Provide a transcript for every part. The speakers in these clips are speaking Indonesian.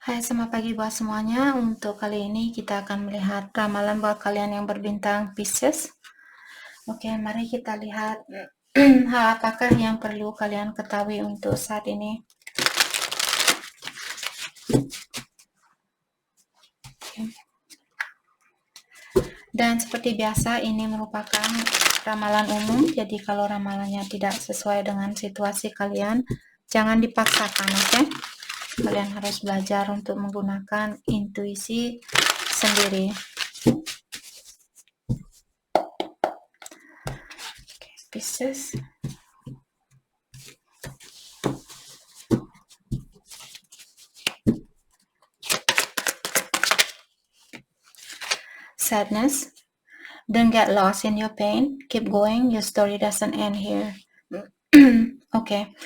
Hai, selamat pagi buat semuanya. Untuk kali ini kita akan melihat ramalan buat kalian yang berbintang Pisces. Oke, mari kita lihat hal apakah yang perlu kalian ketahui untuk saat ini. Dan seperti biasa, ini merupakan ramalan umum. Jadi kalau ramalannya tidak sesuai dengan situasi kalian, jangan dipaksakan, oke? Kalian harus belajar untuk menggunakan intuisi sendiri. Pisces. Sadness. Don't get lost in your pain. Keep going. Your story doesn't end here. Oke.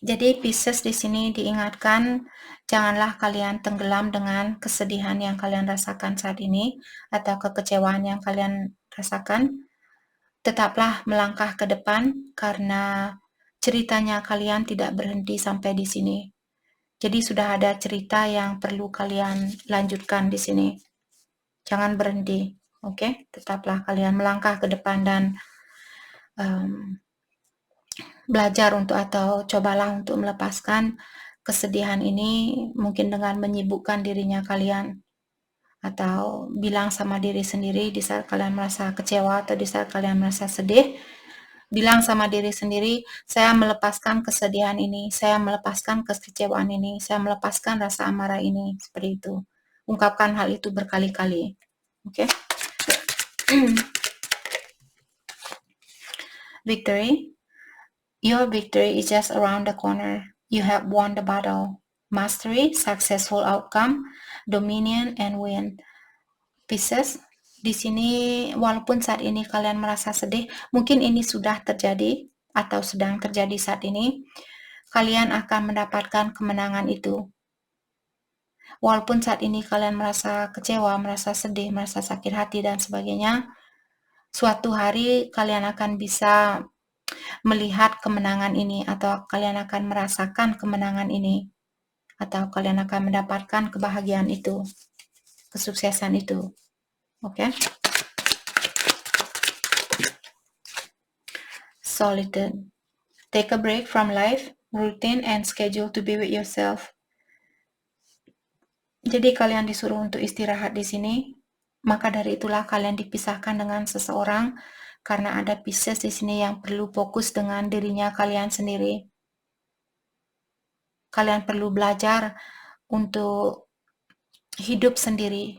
Jadi Pisces di sini diingatkan, janganlah kalian tenggelam dengan kesedihan yang kalian rasakan saat ini atau kekecewaan yang kalian rasakan. Tetaplah melangkah ke depan karena ceritanya kalian tidak berhenti sampai di sini. Jadi sudah ada cerita yang perlu kalian lanjutkan di sini. Jangan berhenti, oke? Tetaplah kalian melangkah ke depan dan belajar untuk atau cobalah untuk melepaskan kesedihan ini mungkin dengan menyibukkan dirinya kalian atau bilang sama diri sendiri di saat kalian merasa kecewa atau di saat kalian merasa sedih, bilang sama diri sendiri, saya melepaskan kesedihan ini, saya melepaskan kekecewaan ini, saya melepaskan rasa amarah ini, seperti itu. Ungkapkan hal itu berkali-kali, oke? Victory. Your victory is just around the corner. You have won the battle. Mastery, successful outcome, dominion, and win. Pisces, di sini walaupun saat ini kalian merasa sedih, mungkin ini sudah terjadi atau sedang terjadi saat ini, kalian akan mendapatkan kemenangan itu. Walaupun saat ini kalian merasa kecewa, merasa sedih, merasa sakit hati, dan sebagainya, suatu hari kalian akan bisa melihat kemenangan ini atau kalian akan merasakan kemenangan ini atau kalian akan mendapatkan kebahagiaan itu, kesuksesan itu. Oke? Solitude. Take a break from life, routine, and schedule to be with yourself. Jadi kalian disuruh untuk istirahat di sini, maka dari itulah kalian dipisahkan dengan seseorang karena ada Pisces di sini yang perlu fokus dengan dirinya kalian sendiri. Kalian perlu belajar untuk hidup sendiri,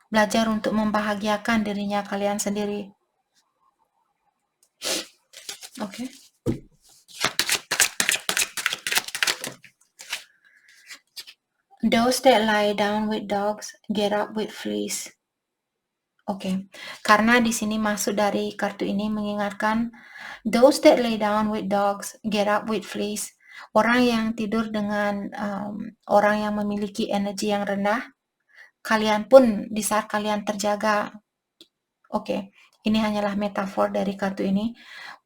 belajar untuk membahagiakan dirinya kalian sendiri. Oke. Those that lie down with dogs get up with fleas. Oke. Karena di sini masuk dari kartu ini mengingatkan those that lay down with dogs get up with fleas. Orang yang tidur dengan orang yang memiliki energi yang rendah, kalian pun di saat kalian terjaga. Oke, ini hanyalah metafor dari kartu ini.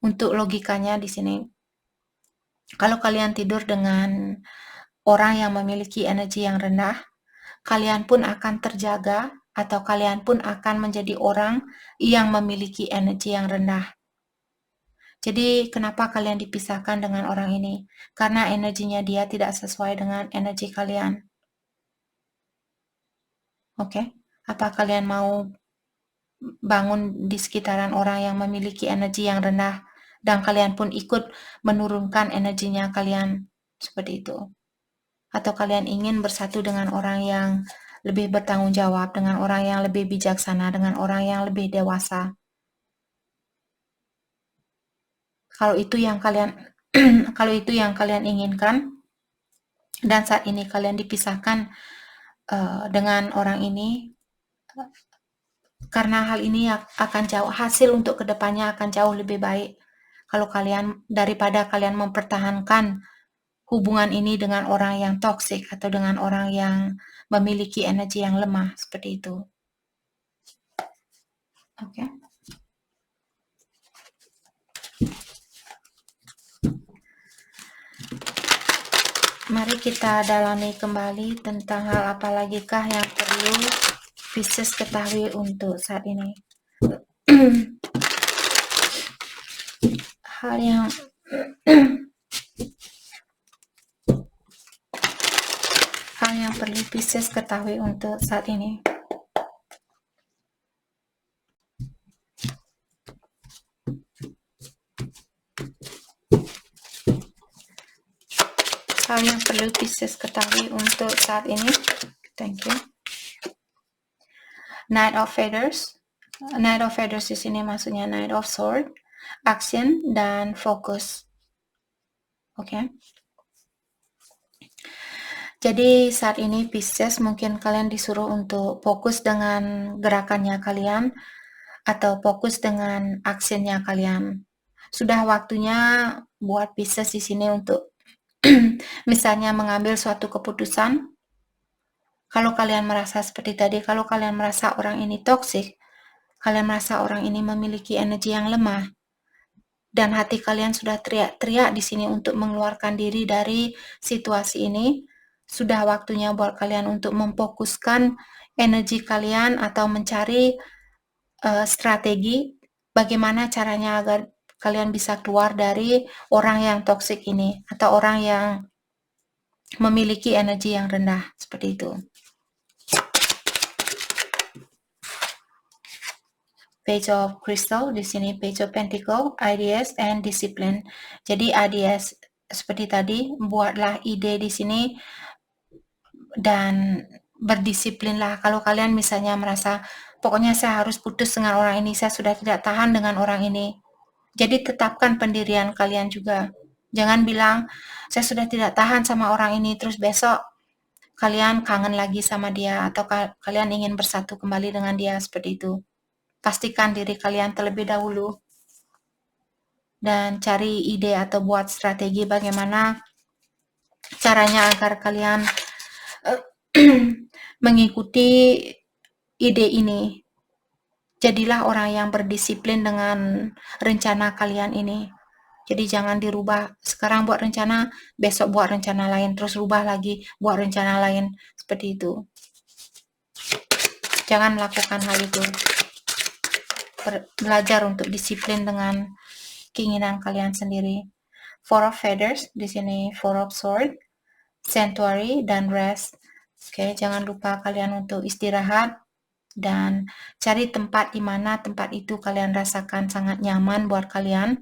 Untuk logikanya di sini, kalau kalian tidur dengan orang yang memiliki energi yang rendah, kalian pun akan terjaga atau kalian pun akan menjadi orang yang memiliki energi yang rendah. Jadi kenapa kalian dipisahkan dengan orang ini? Karena energinya dia tidak sesuai dengan energi kalian. Oke? Apa kalian mau bangun di sekitaran orang yang memiliki energi yang rendah dan kalian pun ikut menurunkan energinya kalian seperti itu? Atau kalian ingin bersatu dengan orang yang lebih bertanggung jawab, dengan orang yang lebih bijaksana, dengan orang yang lebih dewasa? Kalau itu yang kalian kalau itu yang kalian inginkan dan saat ini kalian dipisahkan dengan orang ini, karena hal ini akan jauh, hasil untuk kedepannya akan jauh lebih baik kalau kalian daripada kalian mempertahankan hubungan ini dengan orang yang toksik atau dengan orang yang memiliki energi yang lemah seperti itu. Oke. Mari kita dalami kembali tentang hal apa lagikah yang perlu Pisces ketahui untuk saat ini. Hal yang perlu Pisces ketahui untuk saat ini. Hal yang perlu Pisces ketahui untuk saat ini. Thank you. Knight of Feathers. Knight of Feathers di sini maksudnya Knight of Sword, action dan fokus. Oke. Jadi saat ini Pisces mungkin kalian disuruh untuk fokus dengan gerakannya kalian atau fokus dengan actionnya kalian. Sudah waktunya buat Pisces di sini untuk misalnya mengambil suatu keputusan. Kalau kalian merasa seperti tadi, kalau kalian merasa orang ini toksik, kalian merasa orang ini memiliki energi yang lemah, dan hati kalian sudah teriak-teriak di sini untuk mengeluarkan diri dari situasi ini, sudah waktunya buat kalian untuk memfokuskan energi kalian atau mencari strategi bagaimana caranya agar kalian bisa keluar dari orang yang toksik ini atau orang yang memiliki energi yang rendah seperti itu. Page of Crystal, di sini Page of Pentacle, ideas and discipline. Jadi ideas seperti tadi, buatlah ide di sini dan berdisiplinlah. Kalau kalian misalnya merasa pokoknya saya harus putus dengan orang ini, saya sudah tidak tahan dengan orang ini. Jadi tetapkan pendirian kalian juga. Jangan bilang saya sudah tidak tahan sama orang ini terus besok kalian kangen lagi sama dia atau kalian ingin bersatu kembali dengan dia seperti itu. Pastikan diri kalian terlebih dahulu dan cari ide atau buat strategi bagaimana caranya agar kalian mengikuti ide ini. Jadilah orang yang berdisiplin dengan rencana kalian ini. Jadi jangan dirubah. Sekarang buat rencana, besok buat rencana lain, terus rubah lagi, buat rencana lain. Seperti itu. Jangan melakukan hal itu. Belajar untuk disiplin dengan keinginan kalian sendiri. Four of Feathers, di sini Four of Swords, Sanctuary, dan Rest. Oke, jangan lupa kalian untuk istirahat dan cari tempat di mana tempat itu kalian rasakan sangat nyaman buat kalian.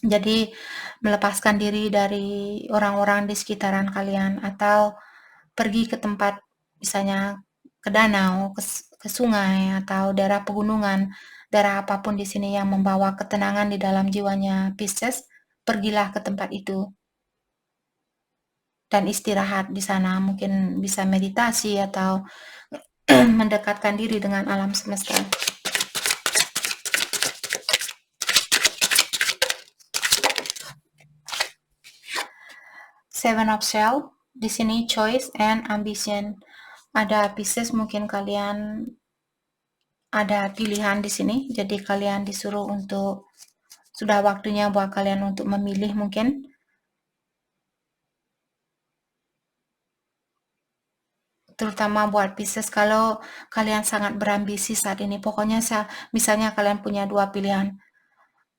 Jadi melepaskan diri dari orang-orang di sekitaran kalian atau pergi ke tempat misalnya ke danau, ke sungai atau daerah pegunungan, daerah apapun di sini yang membawa ketenangan di dalam jiwanya Pisces, pergilah ke tempat itu. Dan istirahat di sana, mungkin bisa meditasi atau mendekatkan diri dengan alam semesta. Seven of Shells, di sini choice and ambition. Ada Pisces, mungkin kalian ada pilihan di sini, jadi kalian disuruh untuk sudah waktunya buat kalian untuk memilih mungkin. Terutama buat Pisces, kalau kalian sangat berambisi saat ini, pokoknya misalnya kalian punya dua pilihan,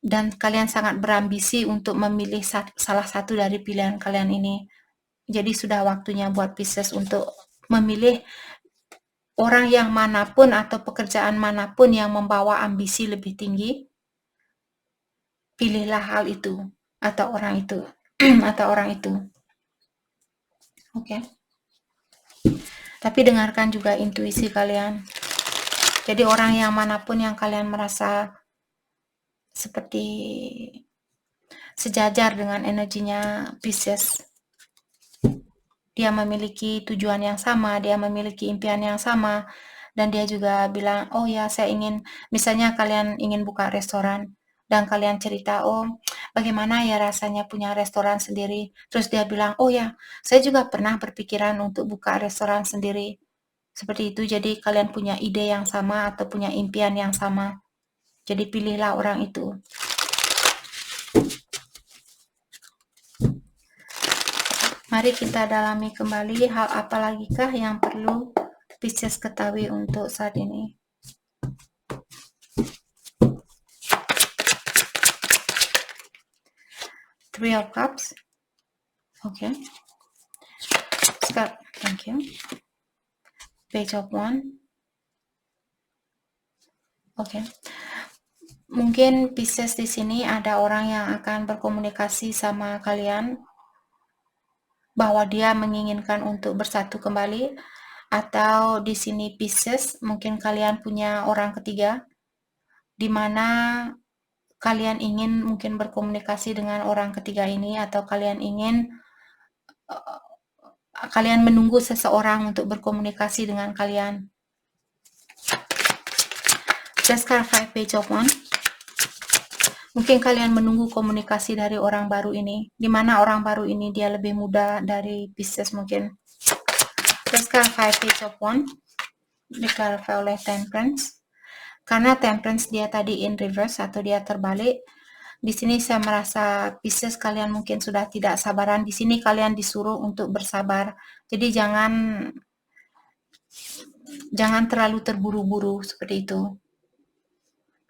dan kalian sangat berambisi untuk memilih salah satu dari pilihan kalian ini. Jadi sudah waktunya buat Pisces untuk memilih orang yang manapun atau pekerjaan manapun yang membawa ambisi lebih tinggi, pilihlah hal itu atau orang itu atau orang itu. Oke. Tapi dengarkan juga intuisi kalian. Jadi orang yang manapun yang kalian merasa seperti sejajar dengan energinya Pisces, dia memiliki tujuan yang sama, dia memiliki impian yang sama, dan dia juga bilang, oh ya saya ingin, misalnya kalian ingin buka restoran, dan kalian cerita, oh bagaimana ya rasanya punya restoran sendiri. Terus dia bilang, oh ya saya juga pernah berpikiran untuk buka restoran sendiri. Seperti itu, jadi kalian punya ide yang sama atau punya impian yang sama. Jadi pilihlah orang itu. Mari kita dalami kembali hal apa lagikah yang perlu Pisces ketahui untuk saat ini. Three of Cups. Okay. Thank you. Page of Wands. Okay. Mungkin Pisces di sini ada orang yang akan berkomunikasi sama kalian bahwa dia menginginkan untuk bersatu kembali, atau di sini Pisces mungkin kalian punya orang ketiga di mana kalian ingin mungkin berkomunikasi dengan orang ketiga ini, atau kalian ingin kalian menunggu seseorang untuk berkomunikasi dengan kalian. Let's clarify Page of Wands. Mungkin kalian menunggu komunikasi dari orang baru ini, di mana orang baru ini dia lebih muda dari Pisces mungkin. Let's clarify Page of Wands. Diklarify oleh Temperance. Karena Temperance dia tadi in reverse atau dia terbalik. Di sini saya merasa Pisces kalian mungkin sudah tidak sabaran. Di sini kalian disuruh untuk bersabar. Jadi jangan terlalu terburu-buru seperti itu.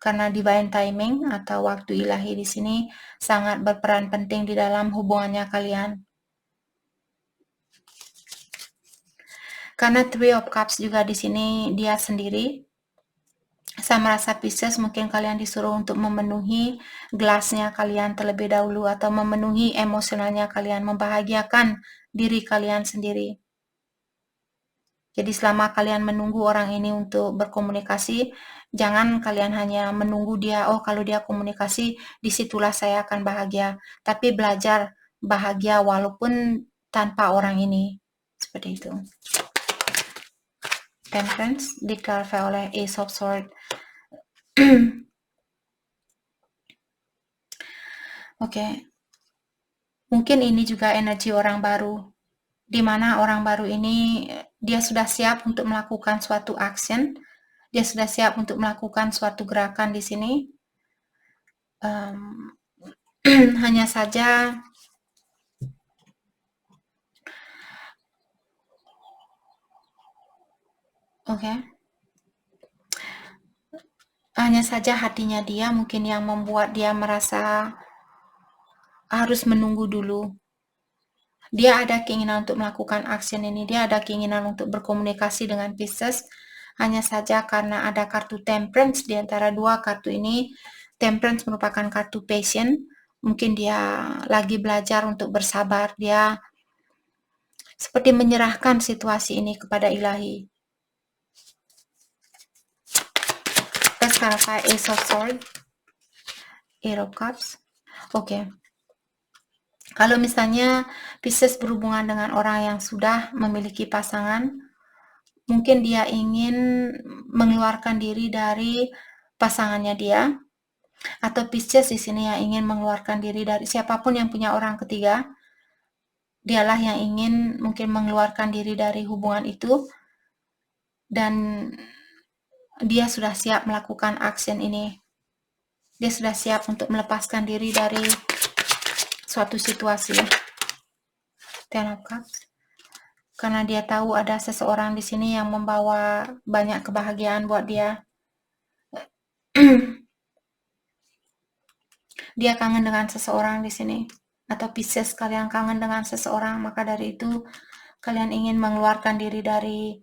Karena divine timing atau waktu ilahi di sini sangat berperan penting di dalam hubungannya kalian. Karena Three of Cups juga di sini dia sendiri. Saya merasa Pisces mungkin kalian disuruh untuk memenuhi gelasnya kalian terlebih dahulu, atau memenuhi emosionalnya kalian, membahagiakan diri kalian sendiri. Jadi selama kalian menunggu orang ini untuk berkomunikasi, jangan kalian hanya menunggu dia, oh kalau dia komunikasi, disitulah saya akan bahagia. Tapi belajar bahagia walaupun tanpa orang ini. Seperti itu. Temperance diklarify oleh Ace of Swords. Oke. Mungkin ini juga energi orang baru, di mana orang baru ini dia sudah siap untuk melakukan suatu action, dia sudah siap untuk melakukan suatu gerakan di sini. Hanya saja hanya saja hatinya dia mungkin yang membuat dia merasa harus menunggu dulu. Dia ada keinginan untuk melakukan action ini, dia ada keinginan untuk berkomunikasi dengan Pisces. Hanya saja karena ada kartu Temperance di antara dua kartu ini, Temperance merupakan kartu patient. Mungkin dia lagi belajar untuk bersabar, dia seperti menyerahkan situasi ini kepada ilahi. Let's clarify Ace of Swords, Eight of Cups. Oke. Kalau misalnya Pisces berhubungan dengan orang yang sudah memiliki pasangan, mungkin dia ingin mengeluarkan diri dari pasangannya dia, atau Pisces di sini yang ingin mengeluarkan diri dari siapapun yang punya orang ketiga, dialah yang ingin mungkin mengeluarkan diri dari hubungan itu, dan dia sudah siap melakukan action ini. Dia sudah siap untuk melepaskan diri dari suatu situasi. Ten of Cups. Karena dia tahu ada seseorang di sini yang membawa banyak kebahagiaan buat dia. Dia kangen dengan seseorang di sini, atau Pisces kalian kangen dengan seseorang, maka dari itu kalian ingin mengeluarkan diri dari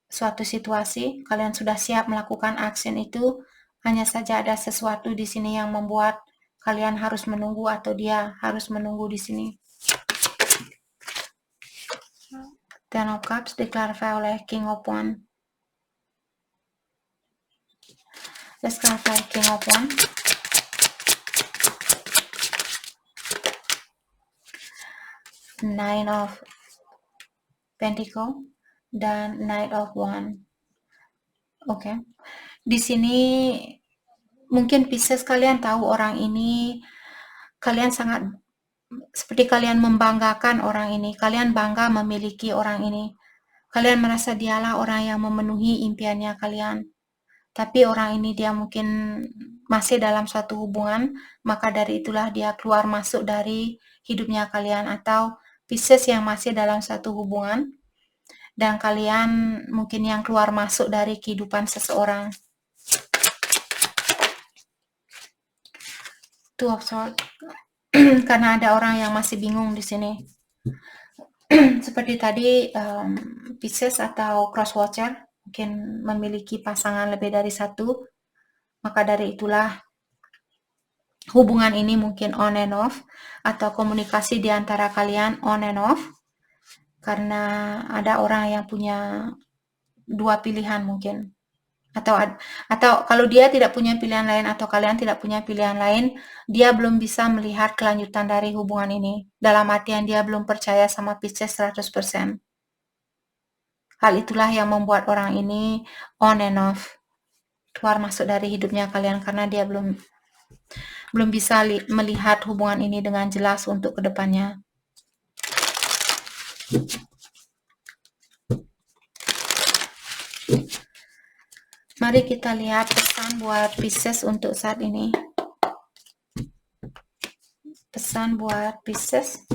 suatu situasi, kalian sudah siap melakukan action itu, hanya saja ada sesuatu di sini yang membuat kalian harus menunggu, atau dia harus menunggu di sini. Ten of Cups diklarify oleh King of Wands. Let's clarify King of Wands. Nine of Pentacle dan Knight of Wands. Oke. Di sini mungkin Pisces kalian tahu orang ini, kalian sangat seperti kalian membanggakan orang ini, kalian bangga memiliki orang ini. Kalian merasa dialah orang yang memenuhi impiannya kalian. Tapi orang ini dia mungkin masih dalam suatu hubungan, maka dari itulah dia keluar masuk dari hidupnya kalian, atau Pisces yang masih dalam satu hubungan, dan kalian mungkin yang keluar masuk dari kehidupan seseorang. Two of Swords. Karena ada orang yang masih bingung di sini. Seperti tadi, Pisces atau cross watcher mungkin memiliki pasangan lebih dari satu, maka dari itulah hubungan ini mungkin on and off, atau komunikasi di antara kalian on and off, karena ada orang yang punya dua pilihan mungkin. Atau kalau dia tidak punya pilihan lain atau kalian tidak punya pilihan lain, dia belum bisa melihat kelanjutan dari hubungan ini. Dalam artian dia belum percaya sama Pisces 100%. Hal itulah yang membuat orang ini on and off, keluar masuk dari hidupnya kalian, karena dia belum bisa melihat hubungan ini dengan jelas untuk kedepannya. Mari kita lihat pesan buat Pisces untuk saat ini. Pesan buat Pisces.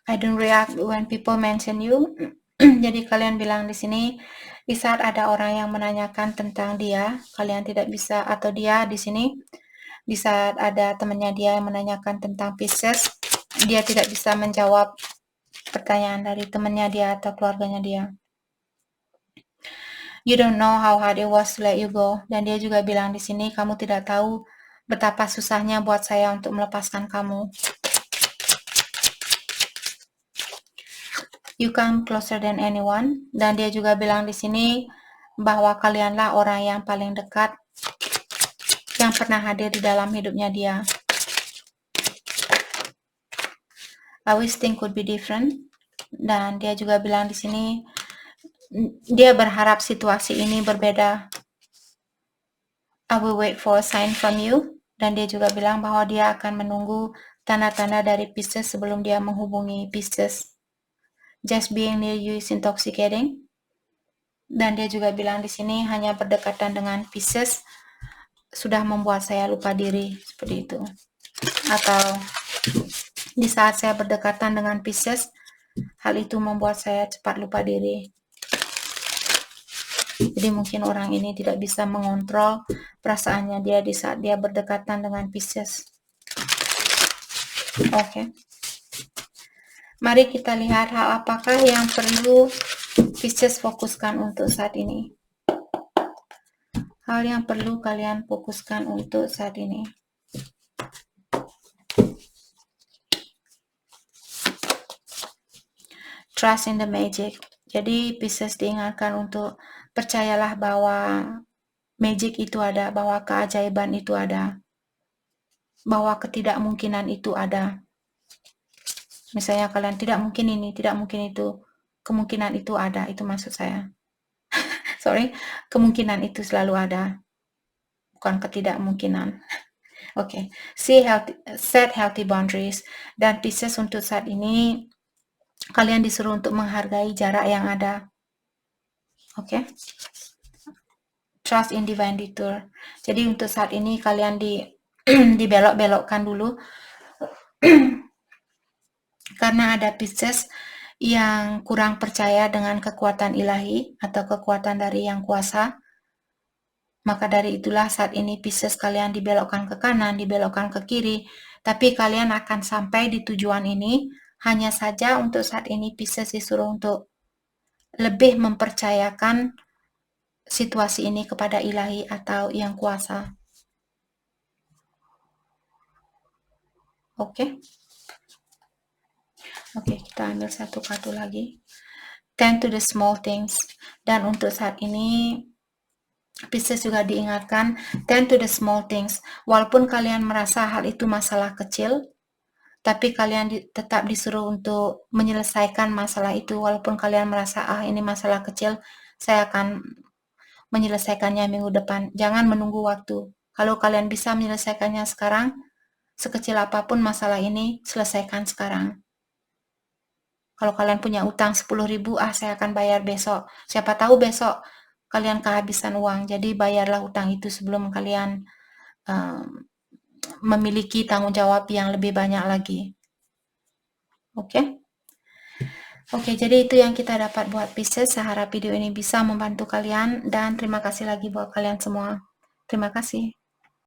I don't react when people mention you. Jadi kalian bilang di sini, di saat ada orang yang menanyakan tentang dia, kalian tidak bisa, atau dia di sini, di saat ada temannya dia yang menanyakan tentang Pisces, dia tidak bisa menjawab pertanyaan dari temannya dia atau keluarganya dia. You don't know how hard it was to let you go. Dan dia juga bilang di sini, kamu tidak tahu betapa susahnya buat saya untuk melepaskan kamu. You come closer than anyone. Dan dia juga bilang di sini bahwa kalianlah orang yang paling dekat yang pernah hadir di dalam hidupnya dia. I wish things could be different. Dan dia juga bilang di sini dia berharap situasi ini berbeda. I will wait for a sign from you. Dan dia juga bilang bahwa dia akan menunggu tanda-tanda dari Pisces sebelum dia menghubungi Pisces. Just being near you is intoxicating. Dan dia juga bilang di sini hanya berdekatan dengan Pisces sudah membuat saya lupa diri, seperti itu. Atau di saat saya berdekatan dengan Pisces, hal itu membuat saya cepat lupa diri. Jadi mungkin orang ini tidak bisa mengontrol perasaannya dia di saat dia berdekatan dengan Pisces. Oke. Mari kita lihat hal apakah yang perlu Pisces fokuskan untuk saat ini. Hal yang perlu kalian fokuskan untuk saat ini. Trust in the magic. Jadi Pisces diingatkan untuk percayalah bahwa magic itu ada, bahwa keajaiban itu ada, bahwa ketidakmungkinan itu ada. Misalnya kalian tidak mungkin ini, tidak mungkin itu, kemungkinan itu ada, itu maksud saya. Sorry, kemungkinan itu selalu ada, bukan ketidakmungkinan. Oke, set healthy boundaries. Dan Pisces untuk saat ini, kalian disuruh untuk menghargai jarak yang ada. Oke. Trust in divine detour. Jadi untuk saat ini kalian dibelok-belokkan dulu. Karena ada Pisces yang kurang percaya dengan kekuatan ilahi atau kekuatan dari yang kuasa. Maka dari itulah saat ini Pisces kalian dibelokkan ke kanan, dibelokkan ke kiri. Tapi kalian akan sampai di tujuan ini. Hanya saja untuk saat ini Pisces disuruh untuk lebih mempercayakan situasi ini kepada ilahi atau yang kuasa. Oke. Oke, kita ambil satu kartu lagi. Tend to the small things. Dan untuk saat ini Pisces juga diingatkan, tend to the small things. Walaupun kalian merasa hal itu masalah kecil, tapi kalian tetap disuruh untuk menyelesaikan masalah itu. Walaupun kalian merasa, ini masalah kecil, saya akan menyelesaikannya minggu depan. Jangan menunggu waktu. Kalau kalian bisa menyelesaikannya sekarang, sekecil apapun masalah ini, selesaikan sekarang. Kalau kalian punya utang 10.000, saya akan bayar besok. Siapa tahu besok kalian kehabisan uang. Jadi bayarlah hutang itu sebelum kalian memiliki tanggung jawab yang lebih banyak lagi. Oke? Oke, jadi itu yang kita dapat buat Pisces. Saya harap video ini bisa membantu kalian dan terima kasih lagi buat kalian semua. Terima kasih.